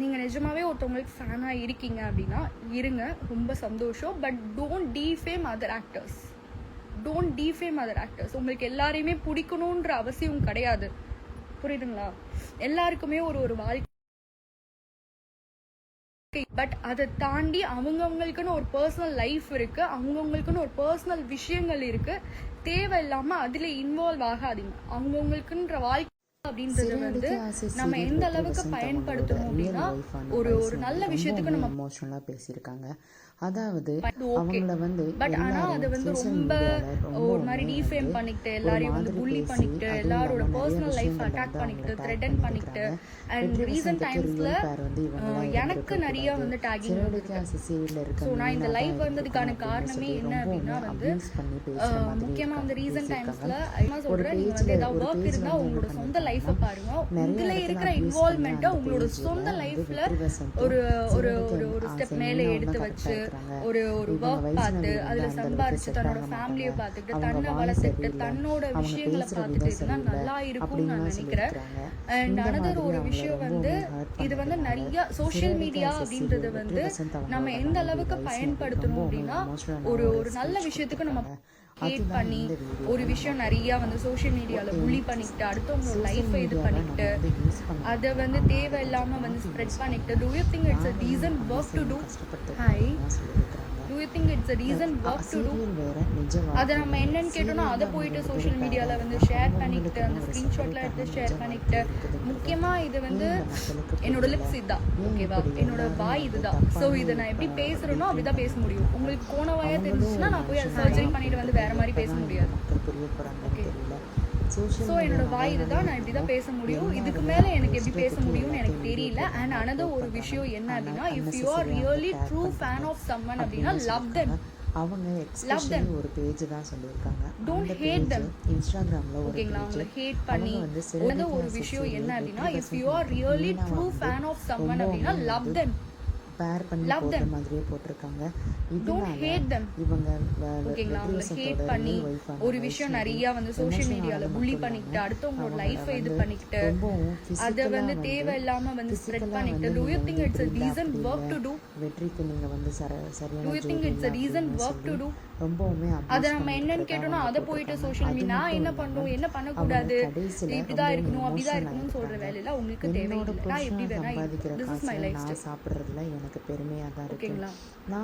நீங்கள் நிஜமாவே ஒருத்தவங்களுக்கு ஃபேனாக இருக்கீங்க அப்படின்னா இருங்க, ரொம்ப சந்தோஷம். But don't defame other actors. உங்களுக்கு எல்லாரையுமே பிடிக்கணுன்ற அவசியம் கிடையாது, புரியுதுங்களா? எல்லாருக்குமே ஒரு வாழ்க்கை, பட் அதை தாண்டி அவங்கவுங்களுக்குன்னு ஒரு பர்சனல் லைஃப் இருக்கு, அவங்கவுங்களுக்குன்னு ஒரு பர்சனல் விஷயங்கள் இருக்கு. தேவையில்லாம அதுல இன்வால்வ் ஆகாதீங்க. அவங்கவுங்களுக்குன்ற வாழ்க்கை அப்படின்றது வந்து நம்ம எந்த அளவுக்கு பயன்படுத்தணும் அப்படின்னா ஒரு நல்ல விஷயத்துக்கு நம்ம எமோஷனலா பேசியிருக்காங்க. அதாவது அவங்கள வந்து பட் ஆனா அது வந்து ரொம்ப ஒரு மாதிரி டிஃபேம் பண்ணிக்கிட்டு எல்லாரையும் வந்து புள்ளி பண்ணிக்கிட்டு எல்லாரோட பர்சனல் லைஃப் அட்டாக் பண்ணிக்கிட்டு த்ரெட்டன் பண்ணிக்கிட்டு அண்ட் ரீசன்ட் டைம்ஸ்ல எனக்கு நிறைய வந்து டேகிங் ஸோ நான் இந்த லைவ் வந்ததுக்கான காரணமே என்ன அப்படின்னா வந்து முக்கியமா வந்து ரீசன்ட் டைம்ஸ்ல என்ன சொல்றேன், நீங்க வந்து ஏதாவது ஒர்க் இருந்தா உங்களோட சொந்த லைஃபை பாருங்க. இதுல இருக்கிற இன்வால்வ்மெண்ட்டை உங்களோட சொந்த லைஃப்ல ஒரு ஒரு ஒரு ஸ்டெப் மேலே எடுத்து வச்சு ஒரு ஒர்க் பார்த்து அதுல சம்பாரிச்சு தன்னோட ஃபேமிலியை பார்த்துட்டு தன்னை வளர்த்துட்டு தன்னோட விஷயங்களை பார்த்துட்டு இருந்தா நல்லா இருக்கும்னு நான் நினைக்கிறேன். அண்ட் அனதர் ஒரு விஷயம் வந்து இது வந்து நிறைய சோஷியல் மீடியா அப்படின்றது வந்து நம்ம எந்த அளவுக்கு பயன்படுத்தணும் அப்படின்னா ஒரு நல்ல விஷயத்துக்கு நம்ம ஹேட் பண்ணி ஒரு விஷயம் நிறைய வந்து சோஷியல் மீடியாவில் புள்ளி பண்ணிக்கிட்டு அடுத்தவங்களோட லைஃப்பை இது பண்ணிக்கிட்டு அதை வந்து தேவையில்லாமல் வந்து ஸ்ப்ரெட் பண்ணிக்கிட்டு do you think it's a decent work to do அதை நம்ம என்னன்னு கேட்டோம்னா அதை போயிட்டு சோஷியல் மீடியாவில் வந்து ஷேர் பண்ணிக்கிட்டு அந்த ஸ்க்ரீன்ஷாட்லாம் எடுத்து ஷேர் பண்ணிக்கிட்டு முக்கியமாக இது வந்து என்னோட லிப்ஸ் இதுதான், ஓகேவா? என்னோட வாய் இதுதான். ஸோ இதை நான் எப்படி பேசுகிறேனோ அப்படிதான் பேச முடியும். உங்களுக்கு போன வாயாக தெரிஞ்சுச்சுன்னா நான் போய் அதை சர்ஜரி பண்ணிட்டு வந்து வேற மாதிரி பேச முடியாது. ஓகே, ஸோ என்னோட வாய் இதுதான், நான் இப்படி தான் பேச முடியும். இதுக்கு மேலே எனக்கு எப்படி பேச முடியும்னு எனக்கு தெரியல. அண்ட் அனதர் ஒரு விஷயம் என்ன அப்படின்னா, if you are really true fan of someone அப்படின்னா லவ் தெம். அவங்க எக்ஸ்பெஷலி ஒரு பேஜ் தான் சொல்லியிருக்காங்க. Don't hate them. இன்ஸ்டாகிராம்ல ஒரு ஓகேங்களா, அவங்கள ஹேட் பண்ணி அனதர் ஒரு விஷயம் என்ன அப்படின்னா, if you are really true fan of someone அப்படின்னா லவ் தெம். பேர் பண்ணி போட்ட மாதிரியே போட்டிருக்காங்க. இவங்க ஓகேங்களா, அவங்கள ஹேட் பண்ணி ஒரு விஷயம் நிறைய வந்து சோஷியல் மீடியால புள்ளி பண்ணிக்கிட்டு அடுத்தவங்களோட லைஃபை இது பண்ணிக்கிட்டு அதை வந்து தேவையில்லாம வந்து ஸ்ப்ரெட் பண்ணிக்கிட்டு do you think it's a decent work to do? வெற்றிக்கு நீங்க வந்து சரியான do you think it's a decent work to do? ரொம்பவுமே அதை நம்ம என்னன்னு கேட்டோம்னா அதை போயிட்டு சோஷியல் மீடியா நான் என்ன பண்ணணும் என்ன பண்ணக்கூடாது இப்படிதான் இருக்கணும் அப்படிதான் இருக்கணும்னு சொல்ற வேலையில உங்களுக்கு தேவையில்லை. நான் எப்படி வேணா this is my lifestyle சாப்பிடுறதுல எனக்கு பெருமையா தான் இருக்கு. ஓகேங்களா,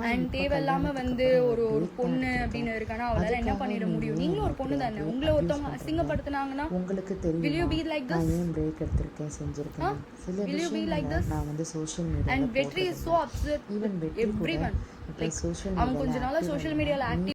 அண்ட் தேவையில்லாம வந்து ஒரு பொண்ணு அப்படின்னு இருக்கானா அவளால என்ன பண்ணிட முடியும்? நீங்களும் ஒரு பொண்ணு தானே, உங்களை ஒருத்தவங்க அசிங்கப்படுத்தினாங்கன்னா உங்களுக்கு தெரியும். will you be like this? நான் பிரேக் எடுத்துர்க்கேன் செஞ்சிருக்கேன் சில will you be like this? நான் வந்து social media and Vetri is so upset even everyone. like அவன் கொஞ்ச நாளா சோஷியல் மீடியால ஆக்டிவ்